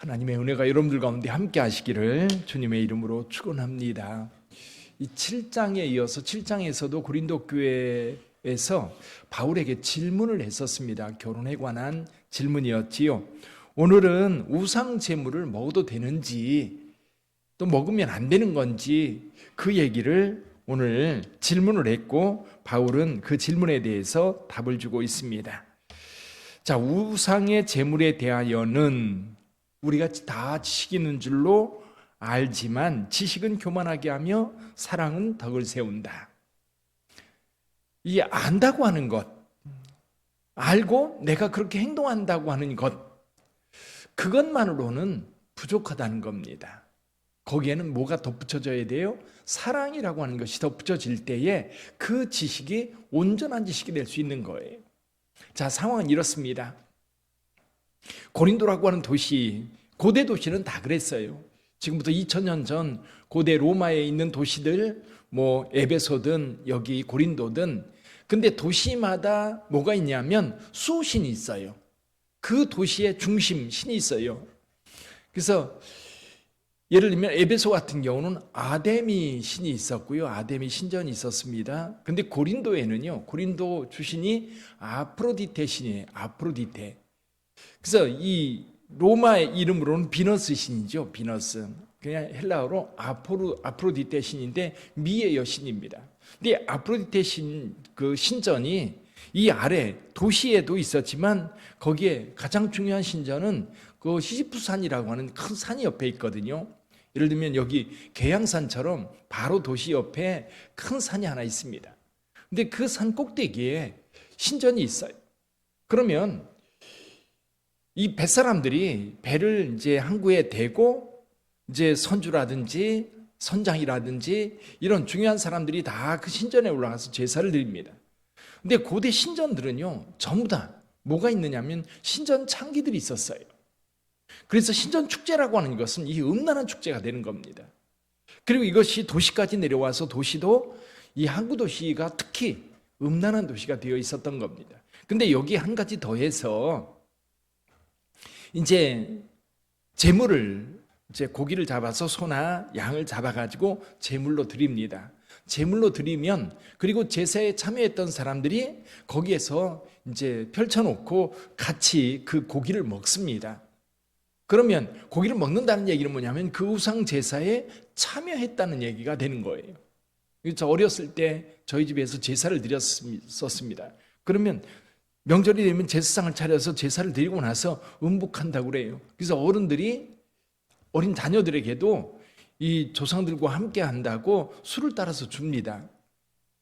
하나님의 은혜가 여러분들 가운데 함께 하시기를 주님의 이름으로 축원합니다. 이 7장에 이어서 7장에서도 고린도 교회에서 바울에게 질문을 했었습니다. 결혼에 관한 질문이었지요. 오늘은 우상 제물을 먹어도 되는지 또 먹으면 안 되는 건지 그 얘기를 오늘 질문을 했고 바울은 그 질문에 대해서 답을 주고 있습니다. 자, 우상의 제물에 대하여는 우리가 다 지식이 있는 줄로 알지만 지식은 교만하게 하며 사랑은 덕을 세운다. 이 안다고 하는 것, 알고 내가 그렇게 행동한다고 하는 것, 그것만으로는 부족하다는 겁니다. 거기에는 뭐가 덧붙여져야 돼요? 사랑이라고 하는 것이 덧붙여질 때에 그 지식이 온전한 지식이 될 수 있는 거예요. 자, 상황은 이렇습니다. 고린도라고 하는 도시, 고대 도시는 다 그랬어요. 지금부터 2000년 전 고대 로마에 있는 도시들, 뭐 에베소든 여기 고린도든, 근데 도시마다 뭐가 있냐면 수호신이 있어요. 그 도시의 중심 신이 있어요. 그래서 예를 들면 에베소 같은 경우는 아데미 신이 있었고요. 아데미 신전이 있었습니다. 근데 고린도에는요, 고린도 주신이 아프로디테 신이에요. 아프로디테. 그래서 이 로마의 이름으로는 비너스 신이죠. 비너스. 그냥 헬라어로 아프로디테 신인데 미의 여신입니다. 근데 아프로디테 그 신전이 이 아래 도시에도 있었지만 거기에 가장 중요한 신전은 그 시지프산이라고 하는 큰 산이 옆에 있거든요. 예를 들면 여기 계양산처럼 바로 도시 옆에 큰 산이 하나 있습니다. 근데 그 산 꼭대기에 신전이 있어요. 그러면 이 뱃사람들이 배를 이제 항구에 대고 이제 선주라든지 선장이라든지 이런 중요한 사람들이 다 그 신전에 올라가서 제사를 드립니다. 근데 고대 신전들은요, 전부 다 뭐가 있느냐면 신전 창기들이 있었어요. 그래서 신전 축제라고 하는 것은 이 음란한 축제가 되는 겁니다. 그리고 이것이 도시까지 내려와서 도시도 이 항구 도시가 특히 음란한 도시가 되어 있었던 겁니다. 근데 여기 한 가지 더해서 이제 제물을 이제 고기를 잡아서 소나 양을 잡아가지고 제물로 드립니다. 제물로 드리면 그리고 제사에 참여했던 사람들이 거기에서 이제 펼쳐놓고 같이 그 고기를 먹습니다. 그러면 고기를 먹는다는 얘기는 뭐냐면 그 우상 제사에 참여했다는 얘기가 되는 거예요. 저 어렸을 때 저희 집에서 제사를 드렸었습니다. 그러면 명절이 되면 제사상을 차려서 제사를 드리고 나서 음복한다고 그래요. 그래서 어른들이 어린 자녀들에게도 이 조상들과 함께 한다고 술을 따라서 줍니다.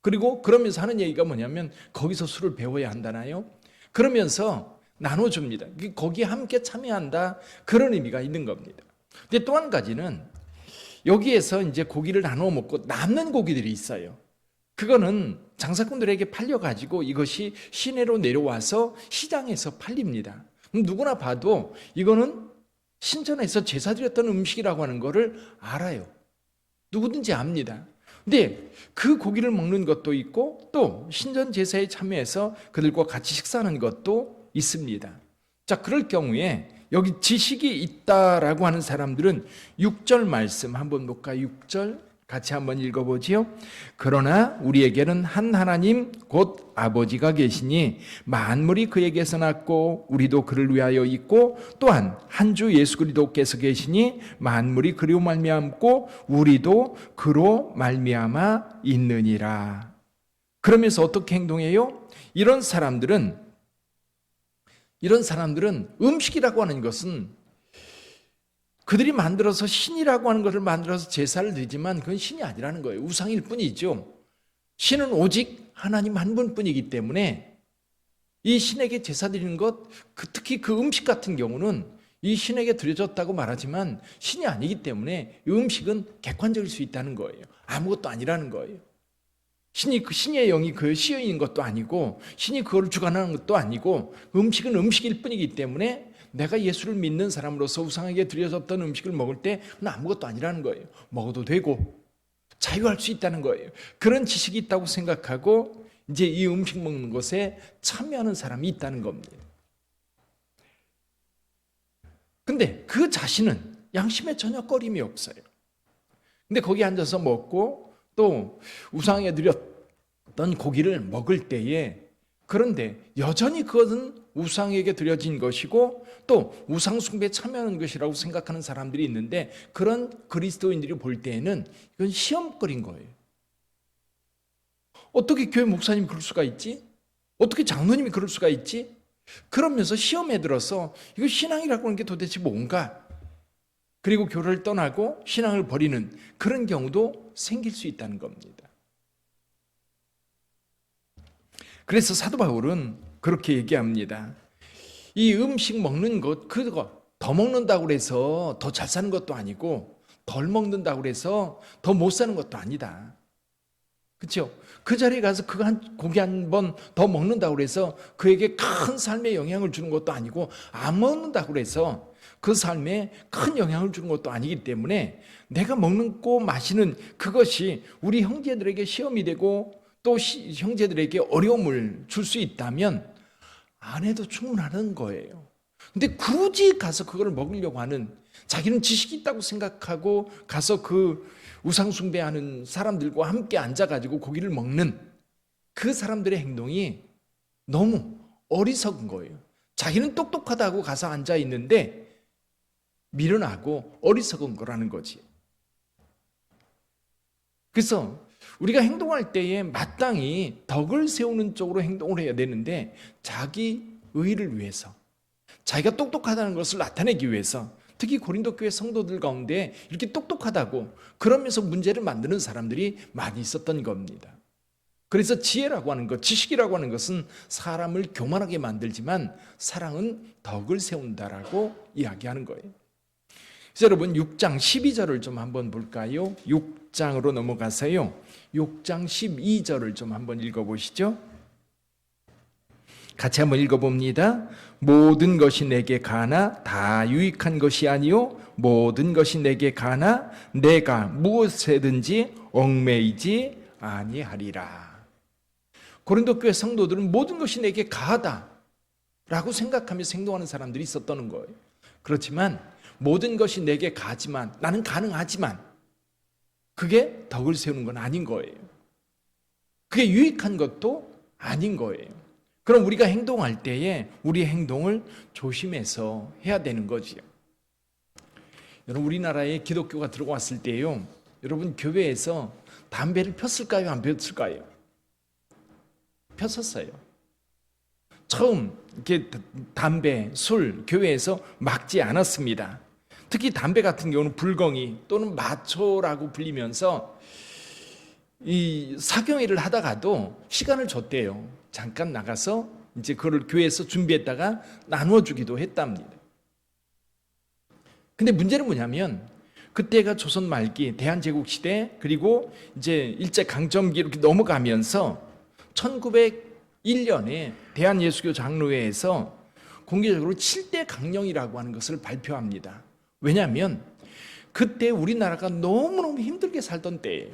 그리고 그러면서 하는 얘기가 뭐냐면 거기서 술을 배워야 한다나요? 그러면서 나눠줍니다. 거기에 함께 참여한다, 그런 의미가 있는 겁니다. 근데 또 한 가지는 여기에서 이제 고기를 나눠 먹고 남는 고기들이 있어요. 그거는 장사꾼들에게 팔려가지고 이것이 시내로 내려와서 시장에서 팔립니다. 누구나 봐도 이거는 신전에서 제사 드렸던 음식이라고 하는 거를 알아요. 누구든지 압니다. 근데 그 고기를 먹는 것도 있고 또 신전 제사에 참여해서 그들과 같이 식사하는 것도 있습니다. 자, 그럴 경우에 여기 지식이 있다라고 하는 사람들은 6절 말씀 한번 볼까요? 6절 같이 한번 읽어보지요. 그러나 우리에게는 한 하나님 곧 아버지가 계시니 만물이 그에게서 났고 우리도 그를 위하여 있고 또한 한 주 예수 그리스도께서 계시니 만물이 그리로 말미암고 우리도 그로 말미암아 있느니라. 그러면서 어떻게 행동해요? 이런 사람들은 음식이라고 하는 것은 그들이 만들어서 신이라고 하는 것을 만들어서 제사를 드리지만 그건 신이 아니라는 거예요. 우상일 뿐이죠. 신은 오직 하나님 한 분뿐이기 때문에 이 신에게 제사 드리는 것, 특히 그 음식 같은 경우는 이 신에게 드려졌다고 말하지만 신이 아니기 때문에 이 음식은 객관적일 수 있다는 거예요. 아무것도 아니라는 거예요. 신의 영이 그 씌어 있는 것도 아니고 신이 그걸 주관하는 것도 아니고 음식은 음식일 뿐이기 때문에 내가 예수를 믿는 사람으로서 우상에게 드려졌던 음식을 먹을 때 그건 아무것도 아니라는 거예요. 먹어도 되고 자유할 수 있다는 거예요. 그런 지식이 있다고 생각하고 이제 이 음식 먹는 것에 참여하는 사람이 있다는 겁니다. 근데 그 자신은 양심에 전혀 꺼림이 없어요. 근데 거기 앉아서 먹고 또 우상에 드렸던 고기를 먹을 때에, 그런데 여전히 그것은 우상에게 드려진 것이고 또 우상 숭배에 참여하는 것이라고 생각하는 사람들이 있는데, 그런 그리스도인들이 볼 때에는 이건 시험거리인 거예요. 어떻게 교회 목사님이 그럴 수가 있지? 어떻게 장로님이 그럴 수가 있지? 그러면서 시험에 들어서 이거 신앙이라고 하는 게 도대체 뭔가? 그리고 교회를 떠나고 신앙을 버리는 그런 경우도 생길 수 있다는 겁니다. 그래서 사도 바울은 그렇게 얘기합니다. 이 음식 먹는 것, 그거 더 먹는다고 해서 더 잘 사는 것도 아니고 덜 먹는다고 해서 더 못 사는 것도 아니다. 그렇죠? 그 자리에 가서 그거 고기 한 번 더 먹는다고 해서 그에게 큰 삶에 영향을 주는 것도 아니고, 안 먹는다고 해서 그 삶에 큰 영향을 주는 것도 아니기 때문에, 내가 먹고 마시는 그것이 우리 형제들에게 시험이 되고 또 형제들에게 어려움을 줄 수 있다면 안 해도 충분하는 거예요. 근데 굳이 가서 그걸 먹으려고 하는, 자기는 지식이 있다고 생각하고 가서 그 우상숭배하는 사람들과 함께 앉아가지고 고기를 먹는 그 사람들의 행동이 너무 어리석은 거예요. 자기는 똑똑하다고 가서 앉아 있는데 미련하고 어리석은 거라는 거지. 그래서 우리가 행동할 때에 마땅히 덕을 세우는 쪽으로 행동을 해야 되는데, 자기 의를 위해서, 자기가 똑똑하다는 것을 나타내기 위해서, 특히 고린도 교회 성도들 가운데 이렇게 똑똑하다고 그러면서 문제를 만드는 사람들이 많이 있었던 겁니다. 그래서 지혜라고 하는 것, 지식이라고 하는 것은 사람을 교만하게 만들지만 사랑은 덕을 세운다라고 이야기하는 거예요. 그래서 여러분 6장 12절을 좀 한번 볼까요? 6장으로 넘어가서요. 6장 12절을 좀 한번 읽어보시죠. 같이 한번 읽어봅니다. 모든 것이 내게 가나 다 유익한 것이 아니요 모든 것이 내게 가나 내가 무엇에든지 얽매이지 아니하리라. 고린도 교회 성도들은 모든 것이 내게 가하다 라고 생각하면서 행동하는 사람들이 있었다는 거예요. 그렇지만 모든 것이 내게 가지만, 나는 가능하지만 그게 덕을 세우는 건 아닌 거예요. 그게 유익한 것도 아닌 거예요. 그럼 우리가 행동할 때에 우리의 행동을 조심해서 해야 되는 거지요. 여러분, 우리나라에 기독교가 들어왔을 때요, 여러분 교회에서 담배를 폈을까요? 안 폈을까요? 폈었어요. 처음 이렇게 담배, 술 교회에서 막지 않았습니다. 특히 담배 같은 경우는 불경이 또는 마초라고 불리면서 이 사경회를 하다가도 시간을 줬대요. 잠깐 나가서 이제 그걸 교회에서 준비했다가 나누어 주기도 했답니다. 근데 문제는 뭐냐면, 그때가 조선 말기 대한제국 시대, 그리고 이제 일제 강점기 이렇게 넘어가면서 1901년에 대한예수교 장로회에서 공개적으로 7대 강령이라고 하는 것을 발표합니다. 왜냐하면 그때 우리나라가 너무너무 힘들게 살던 때예요.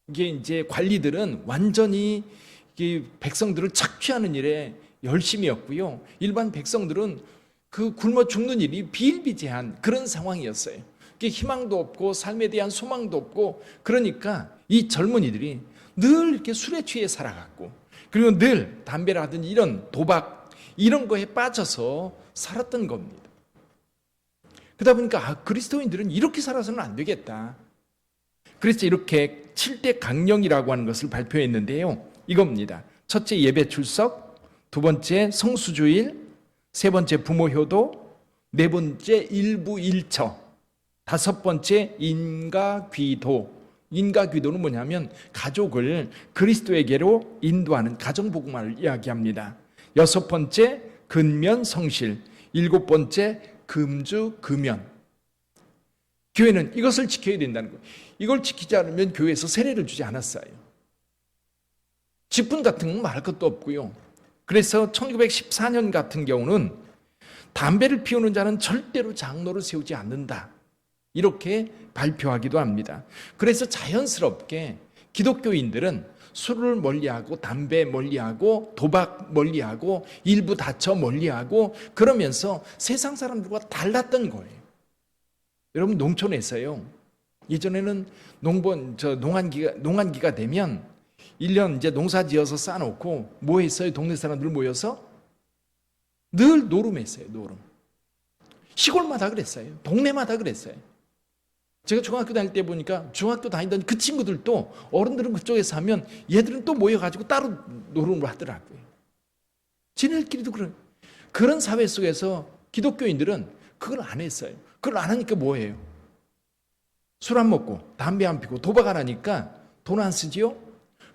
이게 이제 관리들은 완전히 백성들을 착취하는 일에 열심이었고요. 일반 백성들은 그 굶어 죽는 일이 비일비재한 그런 상황이었어요. 희망도 없고 삶에 대한 소망도 없고, 그러니까 이 젊은이들이 늘 이렇게 술에 취해 살아갔고, 그리고 늘 담배라든지 이런 도박 이런 거에 빠져서 살았던 겁니다. 그러다 보니까 그리스도인들은 이렇게 살아서는 안 되겠다. 그래서 이렇게 7대 강령이라고 하는 것을 발표했는데요. 이겁니다. 첫째, 예배 출석. 두 번째, 성수주일. 세 번째, 부모 효도. 네 번째, 일부 일처. 다섯 번째, 인가귀도. 인가귀도는 뭐냐면 가족을 그리스도에게로 인도하는 가정복음화를 이야기합니다. 여섯 번째, 근면성실. 일곱 번째, 금주금연. 교회는 이것을 지켜야 된다는 거예요. 이걸 지키지 않으면 교회에서 세례를 주지 않았어요. 직분 같은 건 말할 것도 없고요. 그래서 1914년 같은 경우는 담배를 피우는 자는 절대로 장로를 세우지 않는다, 이렇게 발표하기도 합니다. 그래서 자연스럽게 기독교인들은 술을 멀리하고 담배 멀리하고 도박 멀리하고 일부 다처 멀리하고 그러면서 세상 사람들과 달랐던 거예요. 여러분 농촌에서요. 예전에는 농한기가 되면 1년 이제 농사 지어서 쌓아놓고 뭐 했어요? 동네 사람들 모여서 늘 노름했어요. 노름. 시골마다 그랬어요. 동네마다 그랬어요. 제가 중학교 다닐 때 보니까 중학교 다니던 그 친구들도 어른들은 그쪽에 사면 얘들은 또 모여가지고 따로 노름을 하더라고요. 지네들끼리도 그런 사회 속에서 기독교인들은 그걸 안 했어요. 그걸 안 하니까 뭐예요? 술 안 먹고 담배 안 피고 도박 안 하니까 돈 안 쓰지요?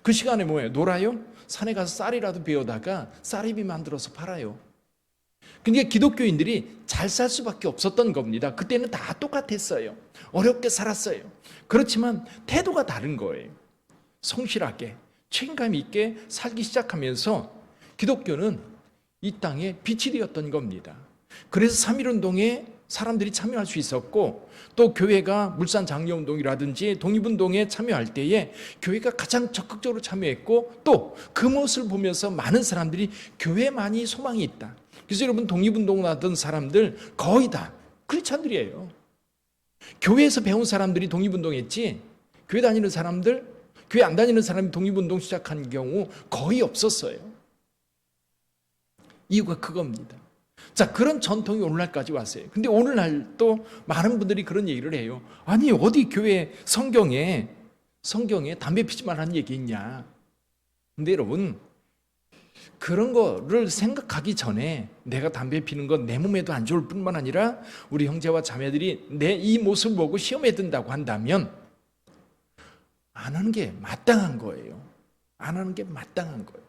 그 시간에 뭐예요? 놀아요? 산에 가서 쌀이라도 베어다가 쌀입이 만들어서 팔아요. 그러니까 기독교인들이 잘 살 수밖에 없었던 겁니다. 그때는 다 똑같았어요. 어렵게 살았어요. 그렇지만 태도가 다른 거예요. 성실하게 책임감 있게 살기 시작하면서 기독교는 이 땅에 빛이 되었던 겁니다. 그래서 3.1운동에 사람들이 참여할 수 있었고 또 교회가 물산 장려운동이라든지 독립운동에 참여할 때에 교회가 가장 적극적으로 참여했고 또 그 모습을 보면서 많은 사람들이 교회만이 소망이 있다. 그래서 여러분 독립운동 하던 사람들 거의 다 크리스찬들이에요. 교회에서 배운 사람들이 독립운동했지 교회 다니는 사람들, 교회 안 다니는 사람이 독립운동 시작한 경우 거의 없었어요. 이유가 그겁니다. 자, 그런 전통이 오늘날까지 왔어요. 근데 오늘날 또 많은 분들이 그런 얘기를 해요. 아니 어디 교회 성경에 담배 피지 말라는 얘기 있냐. 근데 여러분 그런 거를 생각하기 전에 내가 담배 피는 건 내 몸에도 안 좋을 뿐만 아니라 우리 형제와 자매들이 내 이 모습을 보고 시험에 든다고 한다면 안 하는 게 마땅한 거예요. 안 하는 게 마땅한 거예요.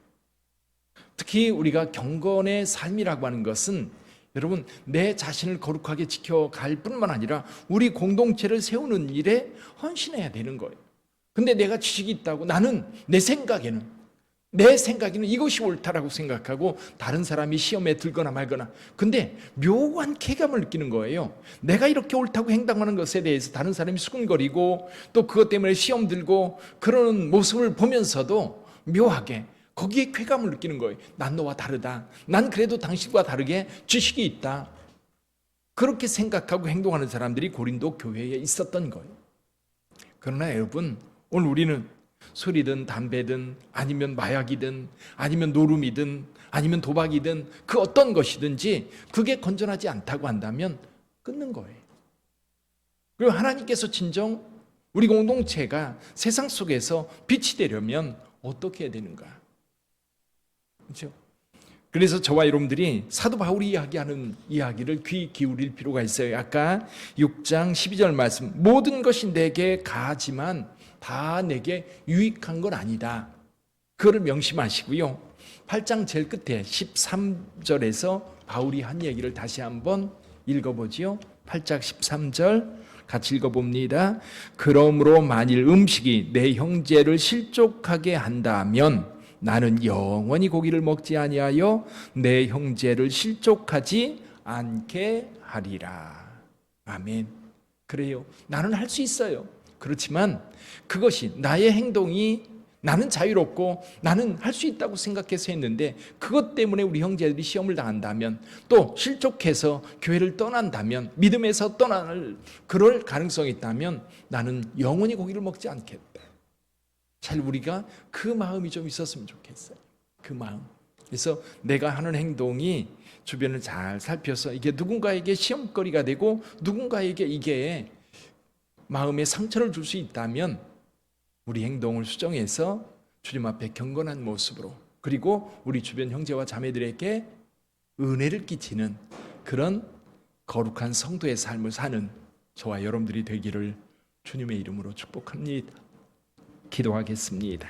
특히 우리가 경건의 삶이라고 하는 것은 여러분 내 자신을 거룩하게 지켜갈 뿐만 아니라 우리 공동체를 세우는 일에 헌신해야 되는 거예요. 근데 내가 지식이 있다고 나는 내 생각에는 이것이 옳다라고 생각하고 다른 사람이 시험에 들거나 말거나 근데 묘한 쾌감을 느끼는 거예요. 내가 이렇게 옳다고 행동하는 것에 대해서 다른 사람이 수근거리고 또 그것 때문에 시험 들고 그런 모습을 보면서도 묘하게 거기에 쾌감을 느끼는 거예요. 난 너와 다르다. 난 그래도 당신과 다르게 지식이 있다. 그렇게 생각하고 행동하는 사람들이 고린도 교회에 있었던 거예요. 그러나 여러분 오늘 우리는 술이든 담배든 아니면 마약이든 아니면 노름이든 아니면 도박이든 그 어떤 것이든지 그게 건전하지 않다고 한다면 끊는 거예요. 그리고 하나님께서 진정 우리 공동체가 세상 속에서 빛이 되려면 어떻게 해야 되는가? 그렇죠? 그래서 저와 여러분들이 사도 바울이 이야기하는 이야기를 귀 기울일 필요가 있어요. 아까 6장 12절 말씀 모든 것이 내게 가하지만 다 내게 유익한 건 아니다. 그거를 명심하시고요. 8장 제일 끝에 13절에서 바울이 한 얘기를 다시 한번 읽어보지요. 8장 13절 같이 읽어봅니다. 그러므로 만일 음식이 내 형제를 실족하게 한다면 나는 영원히 고기를 먹지 아니하여 내 형제를 실족하지 않게 하리라. 아멘. 그래요. 나는 할 수 있어요. 그렇지만 그것이 나의 행동이 나는 자유롭고 나는 할 수 있다고 생각해서 했는데 그것 때문에 우리 형제들이 시험을 당한다면 또 실족해서 교회를 떠난다면 믿음에서 떠날 그럴 가능성이 있다면 나는 영원히 고기를 먹지 않겠다. 잘 우리가 그 마음이 좀 있었으면 좋겠어요. 그 마음. 그래서 내가 하는 행동이 주변을 잘 살펴서 이게 누군가에게 시험거리가 되고 누군가에게 이게 마음에 상처를 줄 수 있다면 우리 행동을 수정해서 주님 앞에 경건한 모습으로 그리고 우리 주변 형제와 자매들에게 은혜를 끼치는 그런 거룩한 성도의 삶을 사는 저와 여러분들이 되기를 주님의 이름으로 축복합니다. 기도하겠습니다.